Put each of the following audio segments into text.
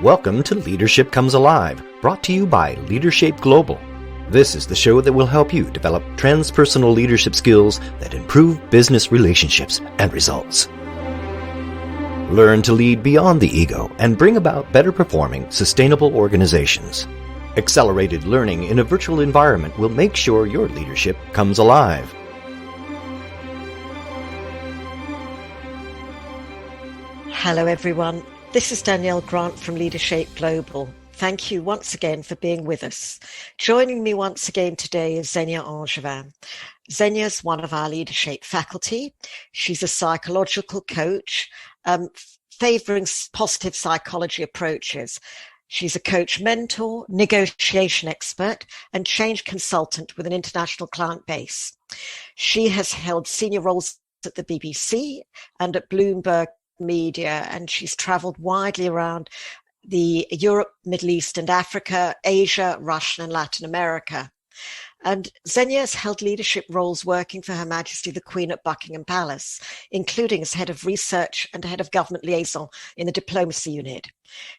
Welcome to Leadership Comes Alive, brought to you by LeaderShape Global. This is the show that will help you develop transpersonal leadership skills that improve business relationships and results. Learn to lead beyond the ego and bring about better performing, sustainable organizations. Accelerated learning in a virtual environment will make sure your leadership comes alive. Hello everyone, this is Danielle Grant from LeaderShape Global. Thank you once again for being with us. Joining me once again today is Xenia Angevin. Xenia is one of our LeaderShape faculty. She's a psychological coach, favoring positive psychology approaches. She's a coach mentor, negotiation expert, and change consultant with an international client base. She has held senior roles at the BBC and at Bloomberg Media, and she's traveled widely around the Europe, Middle East and Africa, Asia, Russia and Latin America. And Xenia has held leadership roles working for Her Majesty the Queen at Buckingham Palace, including as head of research and head of government liaison in the diplomacy unit.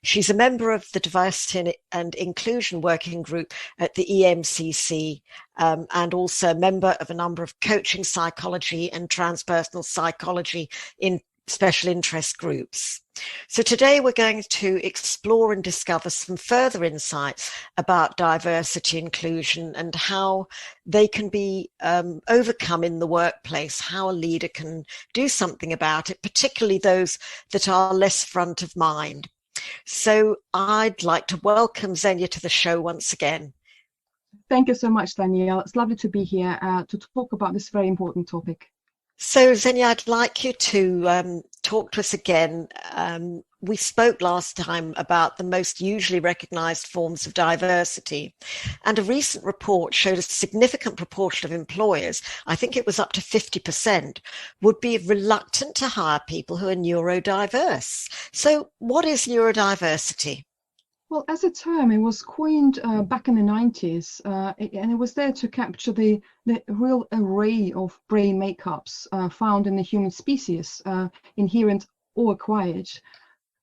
She's a member of the Diversity and Inclusion Working Group at the EMCC, and also a member of a number of coaching psychology and transpersonal psychology in special interest groups. So today we're going to explore and discover some further insights about diversity inclusion and how they can be overcome in the workplace, how a leader can do something about it, particularly those that are less front of mind. So I'd like to welcome Xenia to the show once again. Thank you so much, Danielle. It's lovely to be here to talk about this very important topic. So, Xenia, I'd like you to talk to us again. We spoke last time about the most usually recognized forms of diversity, and a recent report showed a significant proportion of employers, I think it was up to 50%, would be reluctant to hire people who are neurodiverse. So what is neurodiversity? Well, as a term, it was coined back in the 90s, and it was there to capture the real array of brain makeups found in the human species, inherent or acquired.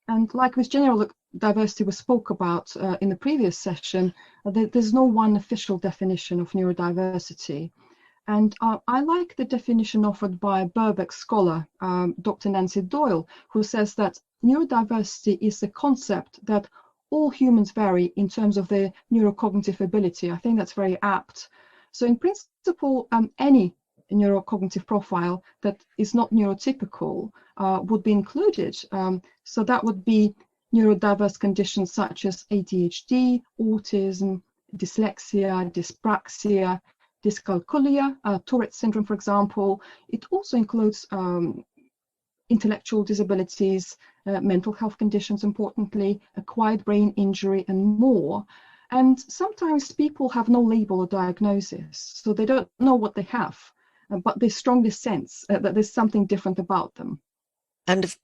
And like with general diversity we spoke about in the previous session, there's no one official definition of neurodiversity. And I like the definition offered by a Birkbeck scholar, Dr. Nancy Doyle, who says that neurodiversity is a concept that all humans vary in terms of their neurocognitive ability. I think that's very apt. So in principle, any neurocognitive profile that is not neurotypical would be included. So that would be neurodiverse conditions such as ADHD, autism, dyslexia, dyspraxia, dyscalculia, Tourette syndrome, for example. It also includes intellectual disabilities, mental health conditions, importantly, acquired brain injury, and more. And sometimes people have no label or diagnosis, so they don't know what they have, but they strongly sense that there's something different about them. And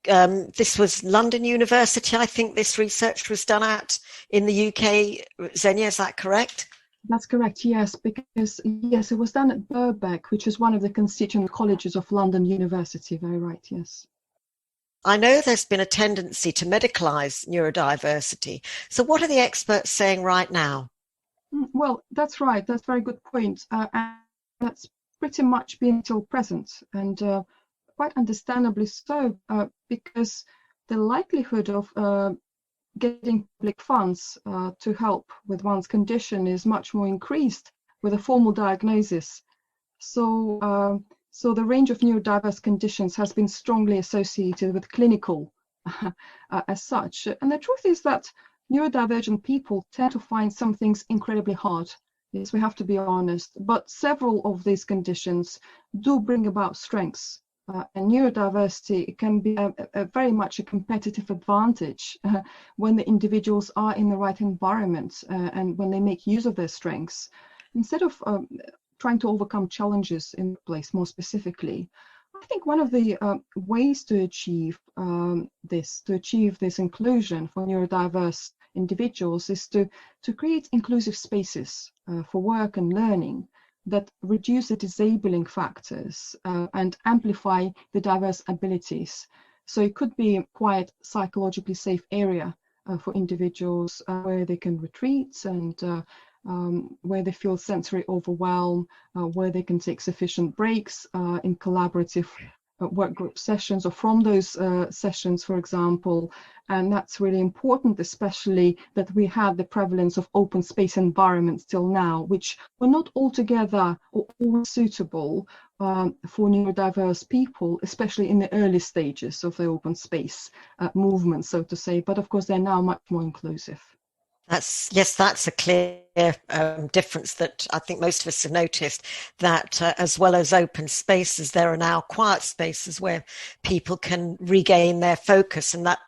this was London University, I think this research was done at in the UK. Xenia, is that correct? That's correct, yes, because yes, it was done at Birkbeck, which is one of the constituent colleges of London University. Very right, yes. I know there's been a tendency to medicalize neurodiversity. So what are the experts saying right now? Well, that's right. That's a very good point. And that's pretty much been till present, and quite understandably so, because the likelihood of getting public funds to help with one's condition is much more increased with a formal diagnosis. So the range of neurodiverse conditions has been strongly associated with clinical as such. And the truth is that neurodivergent people tend to find some things incredibly hard. Yes, we have to be honest. But several of these conditions do bring about strengths. And neurodiversity can be a very much a competitive advantage when the individuals are in the right environment and when they make use of their strengths. Instead of trying to overcome challenges in the place more specifically, I think one of the ways to achieve this inclusion for neurodiverse individuals is to create inclusive spaces for work and learning that reduce the disabling factors and amplify the diverse abilities. So it could be a quiet, psychologically safe area for individuals where they can retreat and where they feel sensory overwhelm, where they can take sufficient breaks in collaborative work group sessions, or from those sessions, for example. And that's really important, especially that we had the prevalence of open space environments till now, which were not altogether or always suitable for neurodiverse people, especially in the early stages of the open space movement, so to say. But of course, they're now much more inclusive. That's a clear difference that I think most of us have noticed, that as well as open spaces, there are now quiet spaces where people can regain their focus. And that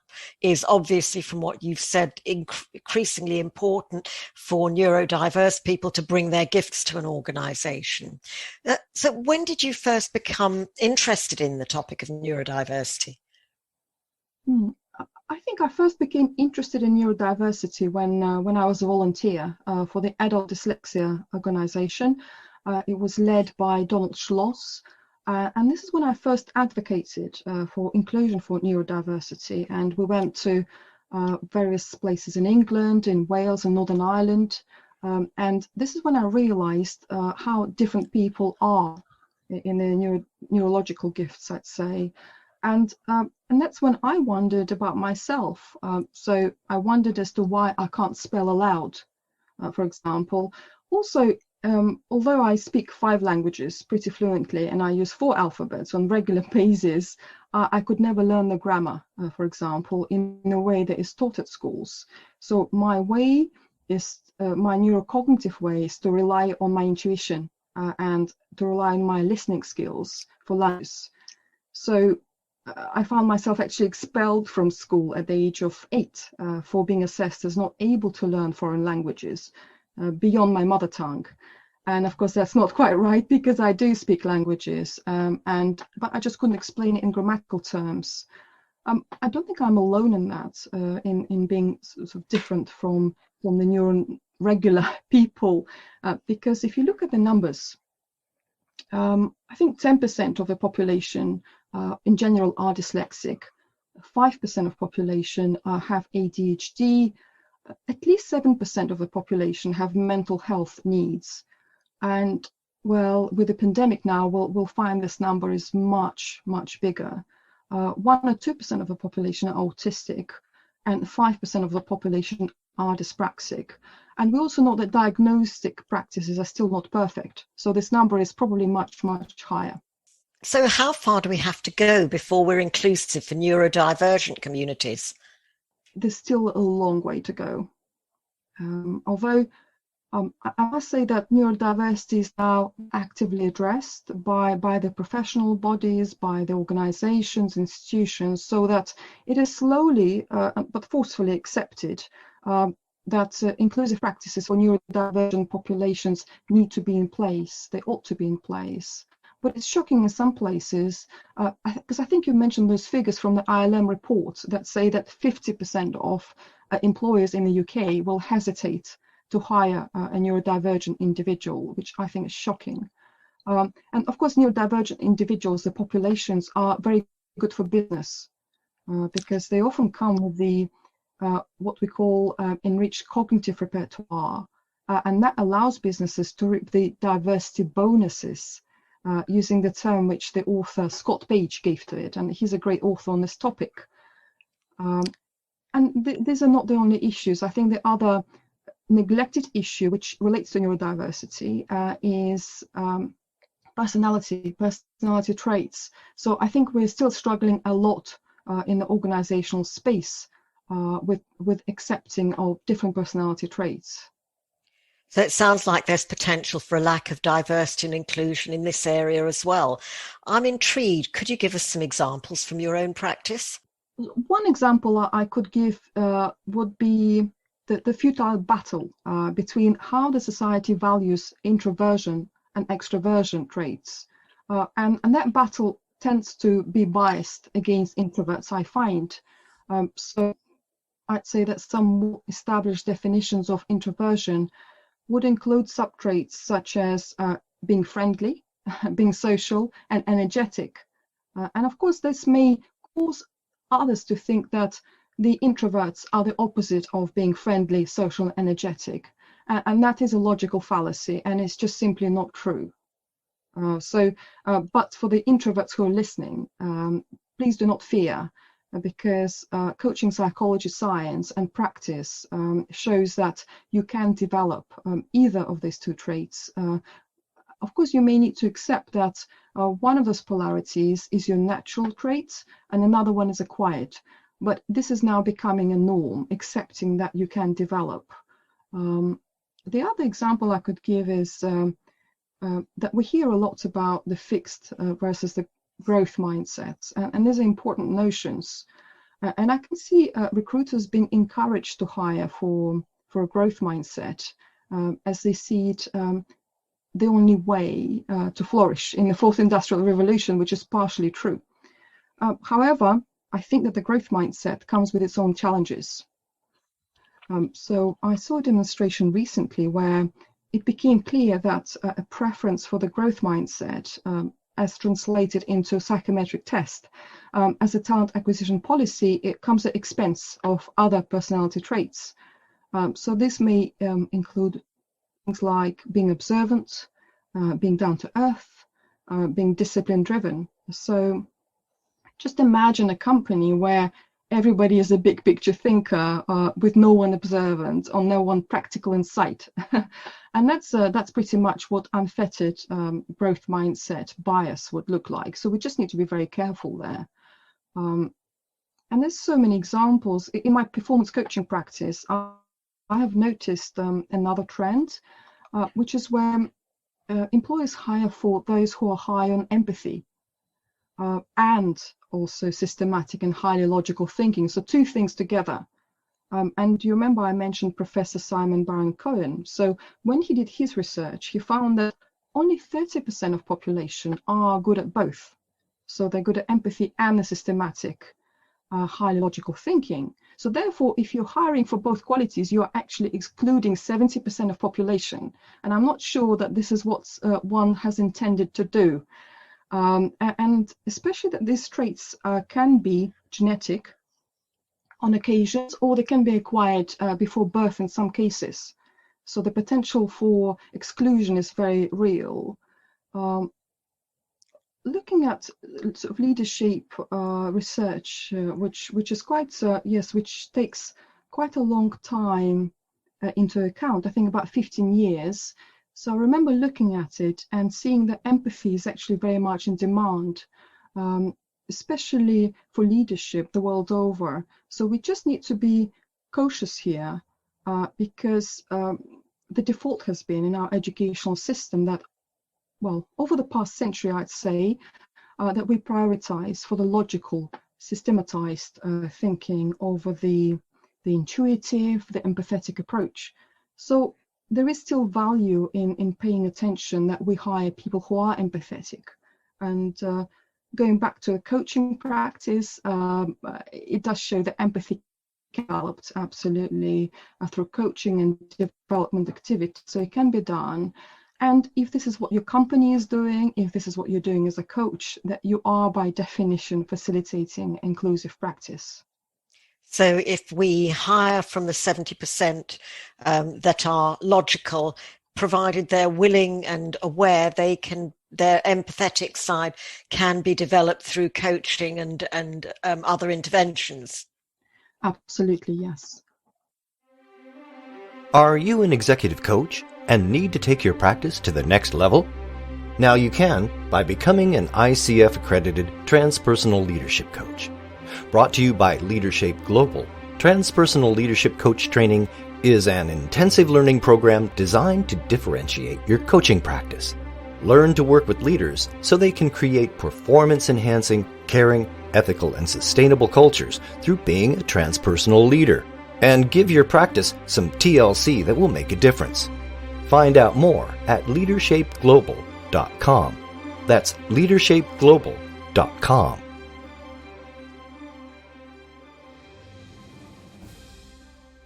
is obviously, from what you've said, increasingly important for neurodiverse people to bring their gifts to an organization. So when did you first become interested in the topic of neurodiversity? I think I first became interested in neurodiversity when I was a volunteer for the Adult Dyslexia organization. It was led by Donald Schloss. And this is when I first advocated for inclusion for neurodiversity. And we went to various places in England, in Wales and Northern Ireland. And this is when I realized how different people are in their neurological gifts, I'd say. And that's when I wondered about myself. So I wondered as to why I can't spell aloud, for example. Also, although I speak 5 languages pretty fluently and I use 4 alphabets on regular basis, I could never learn the grammar, for example, in a way that is taught at schools. So my way is, my neurocognitive way is to rely on my intuition and to rely on my listening skills for language. So I found myself actually expelled from school at the age of 8 for being assessed as not able to learn foreign languages beyond my mother tongue. And of course, that's not quite right, because I do speak languages, but I just couldn't explain it in grammatical terms. I don't think I'm alone in that, in being sort of different from the regular people, because if you look at the numbers, I think 10% of the population in general are dyslexic, 5% of population have ADHD, at least 7% of the population have mental health needs. And well, with the pandemic now, we'll find this number is much, much bigger. 1 or 2% of the population are autistic, and 5% of the population are dyspraxic. And we also know that diagnostic practices are still not perfect. So this number is probably much, much higher. So how far do we have to go before we're inclusive for neurodivergent communities? There's still a long way to go. Although I must say that neurodiversity is now actively addressed by the professional bodies, by the organizations, institutions, so that it is slowly but forcefully accepted that inclusive practices for neurodivergent populations need to be in place. They ought to be in place. But it's shocking in some places, because I think you mentioned those figures from the ILM report that say that 50% of employers in the UK will hesitate to hire a neurodivergent individual, which I think is shocking. And of course, neurodivergent individuals, the populations, are very good for business because they often come with the what we call enriched cognitive repertoire, and that allows businesses to reap the diversity bonuses, using the term which the author Scott Page gave to it, and he's a great author on this topic. And these are not the only issues. I think the other neglected issue which relates to neurodiversity is personality traits. So I think we're still struggling a lot in the organizational space with accepting of different personality traits. So it sounds like there's potential for a lack of diversity and inclusion in this area as well. I'm intrigued. Could you give us some examples from your own practice? One example I could give would be the futile battle between how the society values introversion and extroversion traits. And that battle tends to be biased against introverts, I find. So I'd say that some established definitions of introversion would include subtraits such as being friendly, being social, and energetic. And of course, this may cause others to think that the introverts are the opposite of being friendly, social, and energetic. And that is a logical fallacy, and it's just simply not true. But for the introverts who are listening, please do not fear, because coaching psychology science and practice shows that you can develop either of these two traits. Of course, you may need to accept that one of those polarities is your natural trait and another one is acquired. But this is now becoming a norm, accepting that you can develop. The other example I could give is that we hear a lot about the fixed versus the growth mindsets, and these are important notions. And I can see recruiters being encouraged to hire for a growth mindset, as they see it the only way to flourish in the fourth industrial revolution, which is partially true. However, I think that the growth mindset comes with its own challenges. So I saw a demonstration recently where it became clear that a preference for the growth mindset, as translated into a psychometric test, as a talent acquisition policy, it comes at the expense of other personality traits. So this may include things like being observant, being down to earth, being discipline driven. So just imagine a company where everybody is a big picture thinker with no one observant or no one practical in sight. And that's pretty much what unfettered growth mindset bias would look like. So we just need to be very careful there. And there's so many examples. In my performance coaching practice, I have noticed another trend, which is where employers hire for those who are high on empathy and also systematic and highly logical thinking. So two things together. And you remember I mentioned Professor Simon Baron-Cohen. So when he did his research, he found that only 30% of population are good at both. So they're good at empathy and the systematic, highly logical thinking. So therefore, if you're hiring for both qualities, you're actually excluding 70% of population. And I'm not sure that this is what one has intended to do. And especially that these traits can be genetic on occasions, or they can be acquired before birth in some cases. So the potential for exclusion is very real. Looking at sort of leadership research, which is quite, which takes quite a long time into account, I think about 15 years. So I remember looking at it and seeing that empathy is actually very much in demand, especially for leadership the world over. So we just need to be cautious here, because the default has been in our educational system that, well, over the past century, I'd say, that we prioritize for the logical, systematized thinking over the intuitive, the empathetic approach. So there is still value in paying attention that we hire people who are empathetic. And going back to a coaching practice, it does show that empathy can be developed absolutely through coaching and development activity. So it can be done. And if this is what your company is doing, if this is what you're doing as a coach, that you are by definition facilitating inclusive practice. So if we hire from the 70% that are logical, provided they're willing and aware, their empathetic side can be developed through coaching and other interventions. Absolutely, yes. Are you an executive coach and need to take your practice to the next level? Now you can by becoming an ICF accredited transpersonal leadership coach. Brought to you by LeaderShape Global, Transpersonal Leadership Coach Training is an intensive learning program designed to differentiate your coaching practice. Learn to work with leaders so they can create performance-enhancing, caring, ethical, and sustainable cultures through being a transpersonal leader. And give your practice some TLC that will make a difference. Find out more at LeaderShapeGlobal.com. That's LeaderShapeGlobal.com.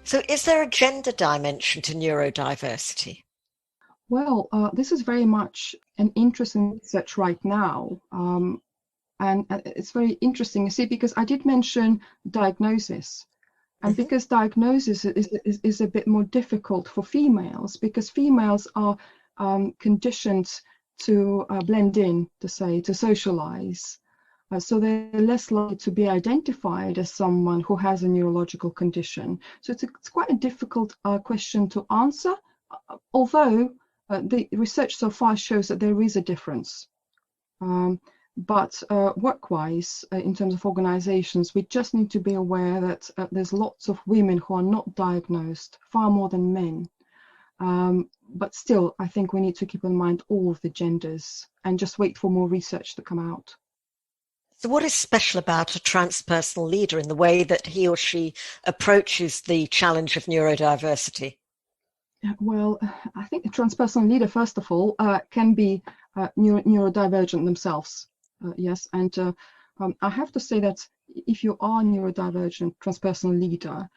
So is there a gender dimension to neurodiversity? Well, this is very much an interesting research right now. And it's very interesting, you see, because I did mention diagnosis. And because diagnosis is a bit more difficult for females, because females are conditioned to blend in, to socialize. So they're less likely to be identified as someone who has a neurological condition. So it's quite a difficult question to answer, although the research so far shows that there is a difference. But work-wise, in terms of organizations, we just need to be aware that there's lots of women who are not diagnosed, far more than men. But still, I think we need to keep in mind all of the genders and just wait for more research to come out. So what is special about a transpersonal leader in the way that he or she approaches the challenge of neurodiversity? Well, I think a transpersonal leader, first of all, can be neurodivergent themselves. Yes, and I have to say that if you are a neurodivergent transpersonal leader,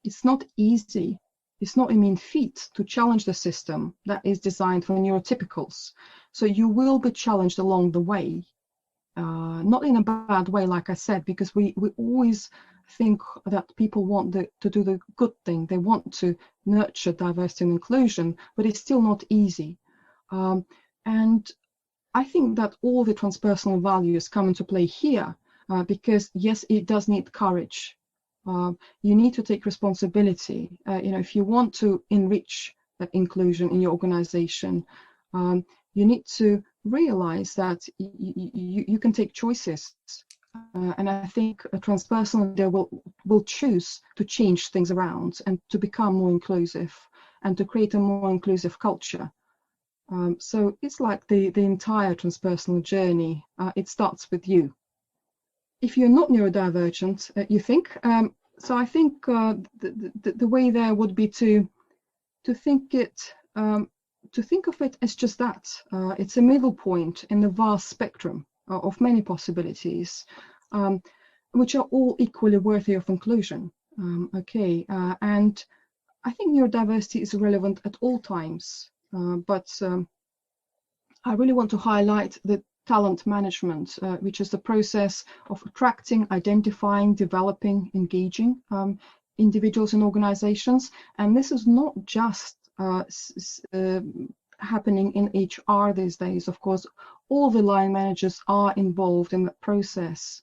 it's not easy. It's not a mean feat to challenge the system that is designed for neurotypicals. So you will be challenged along the way. Not in a bad way, like I said, because we always think that people want to do the good thing. They want to nurture diversity and inclusion, but it's still not easy. And I think that all the transpersonal values come into play here, because yes, it does need courage. You need to take responsibility. If you want to enrich inclusion in your organization, you need to realize that you can take choices. And I think a transpersonal leader will choose to change things around and to become more inclusive and to create a more inclusive culture. So it's like the entire transpersonal journey. It starts with you. If you're not neurodivergent, you think. So I think the way there would be to think of it as just that. It's a middle point in the vast spectrum of many possibilities, which are all equally worthy of inclusion. And I think neurodiversity is relevant at all times, but I really want to highlight the talent management, which is the process of attracting, identifying, developing, engaging individuals and organizations. And this is not just happening in HR these days. Of course, all the line managers are involved in that process.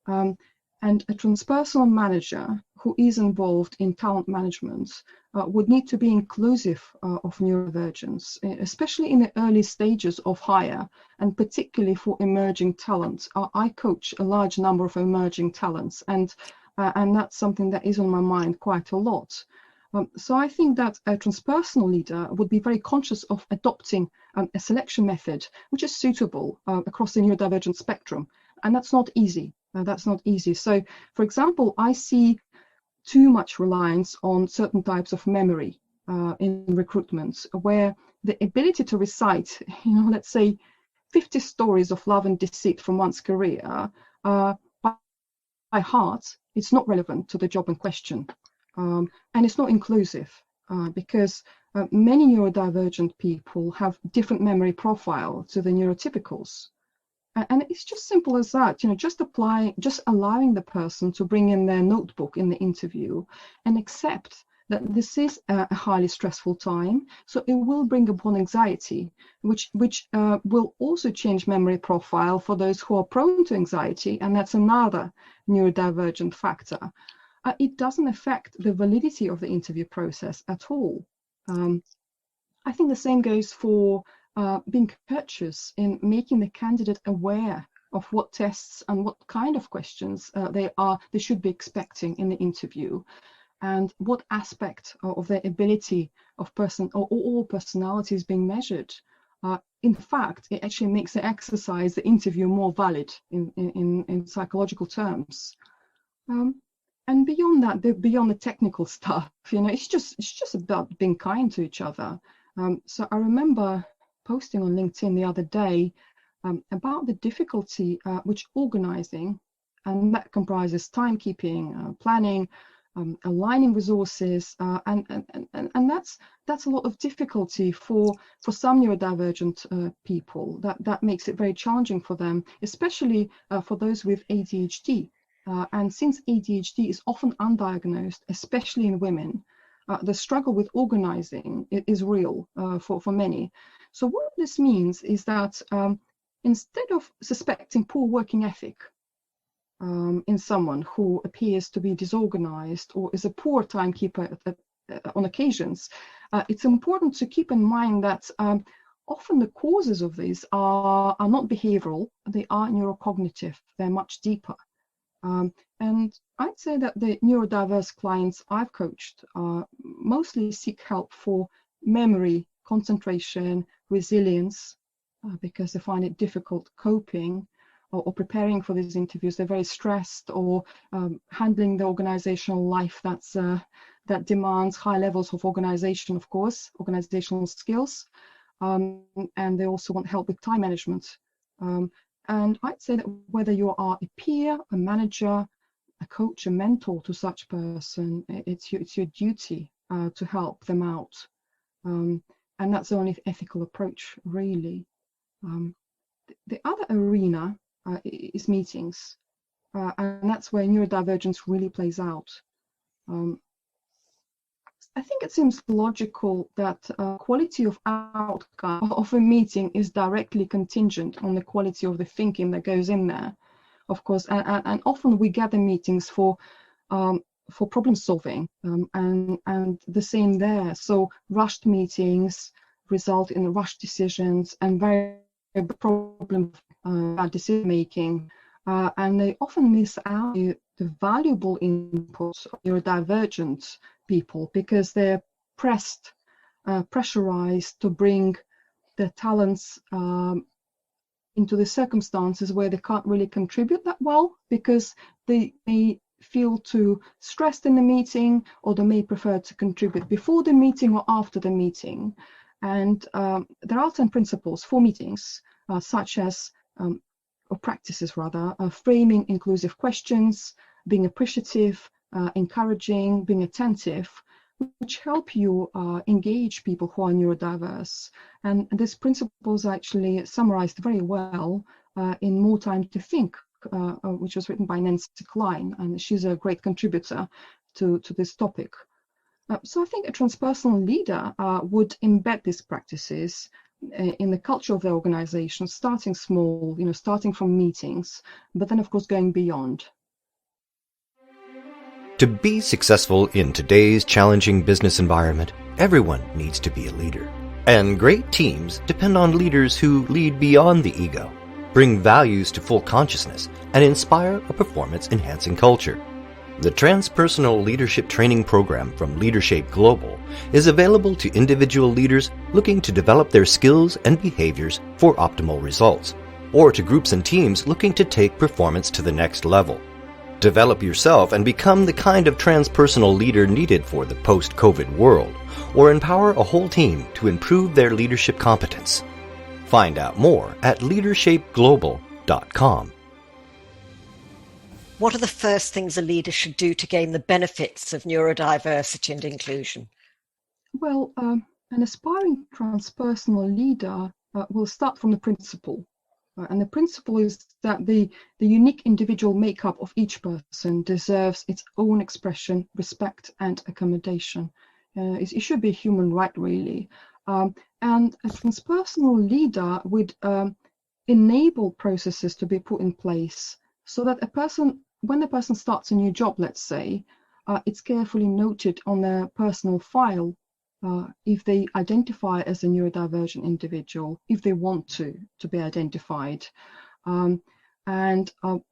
And a transpersonal manager who is involved in talent management would need to be inclusive of neurodivergence, especially in the early stages of hire, and particularly for emerging talents. I coach a large number of emerging talents, and that's something that is on my mind quite a lot. So I think that a transpersonal leader would be very conscious of adopting a selection method which is suitable across the neurodivergent spectrum, and that's not easy. So, for example, I see too much reliance on certain types of memory in recruitment, where the ability to recite, let's say 50 stories of love and deceit from one's career by heart, it's not relevant to the job in question. And it's not inclusive because many neurodivergent people have different memory profile to the neurotypicals. And it's just simple as that, just allowing the person to bring in their notebook in the interview and accept that this is a highly stressful time. So it will bring upon anxiety, which will also change memory profile for those who are prone to anxiety. And that's another neurodivergent factor. It doesn't affect the validity of the interview process at all. I think the same goes for being courteous in making the candidate aware of what tests and what kind of questions they should be expecting in the interview, and what aspect of their ability of all personalities being measured. In fact, it actually makes the exercise, the interview, more valid in psychological terms. And beyond that, beyond the technical stuff, it's just about being kind to each other. So I remember posting on LinkedIn the other day about the difficulty which organizing, and that comprises timekeeping, planning, aligning resources, and that's a lot of difficulty for some neurodivergent people. That makes it very challenging for them, especially for those with ADHD. And since ADHD is often undiagnosed, especially in women, the struggle with organizing is real for many. So what this means is that instead of suspecting poor working ethic in someone who appears to be disorganized or is a poor timekeeper on occasions, it's important to keep in mind that often the causes of these are not behavioral, they are neurocognitive, they're much deeper. And I'd say that the neurodiverse clients I've coached mostly seek help for memory, concentration, resilience, because they find it difficult coping or preparing for these interviews. They're very stressed, or handling the organizational life that demands high levels of organization, of course, organizational skills. And they also want help with time management. And I'd say that whether you are a peer, a manager, a coach, a mentor to such person, it's your duty to help them out. And that's the only ethical approach, really. The other arena is meetings. And that's where neurodivergence really plays out. I think it seems logical that quality of outcome of a meeting is directly contingent on the quality of the thinking that goes in there, of course. And often we gather meetings for problem solving, and the same there. So rushed meetings result in rushed decisions and very problem decision making, and they often miss out the valuable input of neurodivergent people because they're pressurized to bring their talents into the circumstances where they can't really contribute that well because they may feel too stressed in the meeting, or they may prefer to contribute before the meeting or after the meeting. And there are 10 principles for meetings, such as, or practices rather, framing inclusive questions, being appreciative, encouraging, being attentive, which help you engage people who are neurodiverse. And these principles are actually summarized very well in More Time to Think, which was written by Nancy Klein, and she's a great contributor to this topic. So I think a transpersonal leader would embed these practices in the culture of their organization, starting small, starting from meetings, but then of course going beyond. To be successful in today's challenging business environment, everyone needs to be a leader. And great teams depend on leaders who lead beyond the ego, bring values to full consciousness, and inspire a performance-enhancing culture. The Transpersonal Leadership Training Program from LeaderShape Global is available to individual leaders looking to develop their skills and behaviors for optimal results, or to groups and teams looking to take performance to the next level. Develop yourself and become the kind of transpersonal leader needed for the post-COVID world, or empower a whole team to improve their leadership competence. Find out more at LeaderShapeGlobal.com. What are the first things a leader should do to gain the benefits of neurodiversity and inclusion? Well, an aspiring transpersonal leader will start from the principle. And the principle is that the unique individual makeup of each person deserves its own expression, respect, and accommodation. It should be a human right, really. And a transpersonal leader would enable processes to be put in place so that when a person starts a new job, let's say, it's carefully noted on their personal file if they identify as a neurodivergent individual, if they want to be identified, and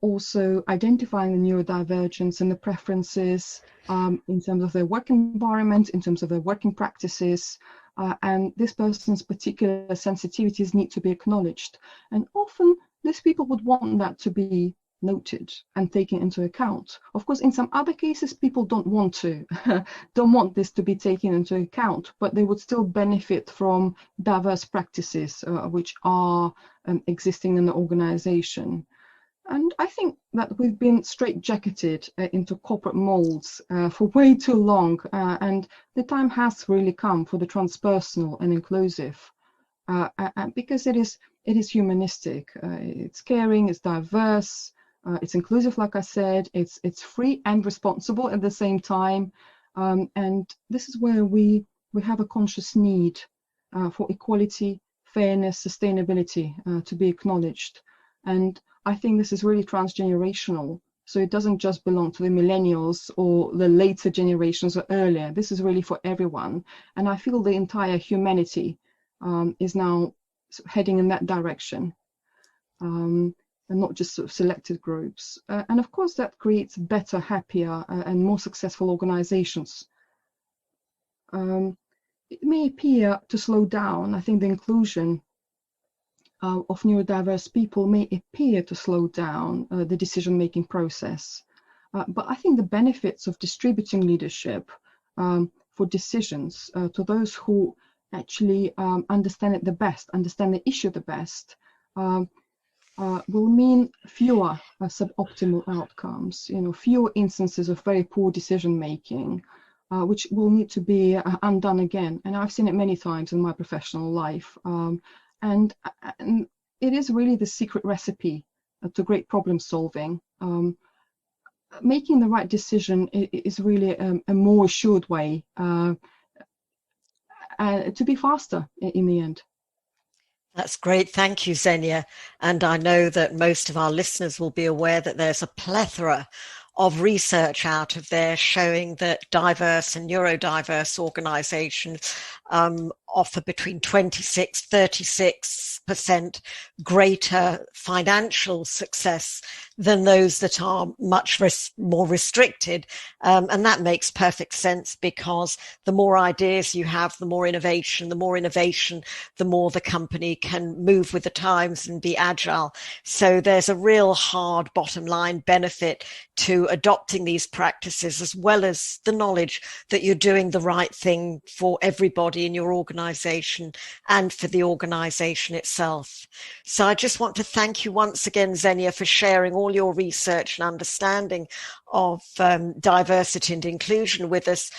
also identifying the neurodivergence and the preferences in terms of their work environment, in terms of their working practices, and this person's particular sensitivities need to be acknowledged. And often these people would want that to be noted and taken into account. Of course, in some other cases, people don't want this to be taken into account, but they would still benefit from diverse practices which are existing in the organization. And I think that we've been straitjacketed into corporate molds for way too long, and the time has really come for the transpersonal and inclusive, because it is humanistic, it's caring, it's diverse, It's inclusive, like I said. It's free and responsible at the same time. And this is where we have a conscious need for equality, fairness, sustainability to be acknowledged. And I think this is really transgenerational. So it doesn't just belong to the millennials or the later generations or earlier. This is really for everyone. And I feel the entire humanity is now heading in that direction, and not just sort of selected groups. And of course, that creates better, happier, and more successful organizations. It may appear to slow down. I think the inclusion of neurodiverse people may appear to slow down the decision-making process. But I think the benefits of distributing leadership for decisions to those who actually understand it the best, understand the issue the best, will mean fewer suboptimal outcomes, fewer instances of very poor decision-making, which will need to be undone again. And I've seen it many times in my professional life. And it is really the secret recipe to great problem solving. Making the right decision is really a more assured way to be faster in the end. That's great. Thank you, Xenia. And I know that most of our listeners will be aware that there's a plethora of research out of there showing that diverse and neurodiverse organizations offer between 26-36% greater financial success than those that are much more restricted. And that makes perfect sense, because the more ideas you have, the more innovation, the more the company can move with the times and be agile. So there's a real hard bottom line benefit to adopting these practices, as well as the knowledge that you're doing the right thing for everybody in your organization and for the organization itself. So I just want to thank you once again, Xenia, for sharing all your research and understanding of diversity and inclusion with us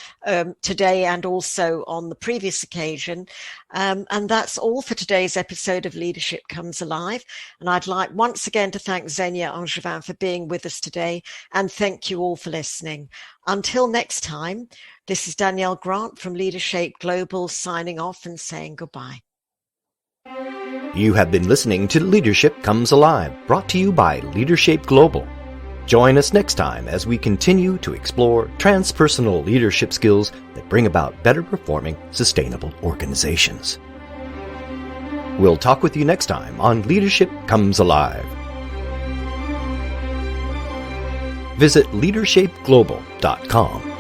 today, and also on the previous occasion. And that's all for today's episode of Leadership Comes Alive. And I'd like once again to thank Xenia Angevin for being with us today, and thank you all for listening. Until next time, this is Danielle Grant from LeaderShape Global signing off and saying goodbye. You have been listening to Leadership Comes Alive, brought to you by LeaderShape Global. Join us next time as we continue to explore transpersonal leadership skills that bring about better performing, sustainable organizations. We'll talk with you next time on Leadership Comes Alive. Visit LeaderShapeGlobal.com.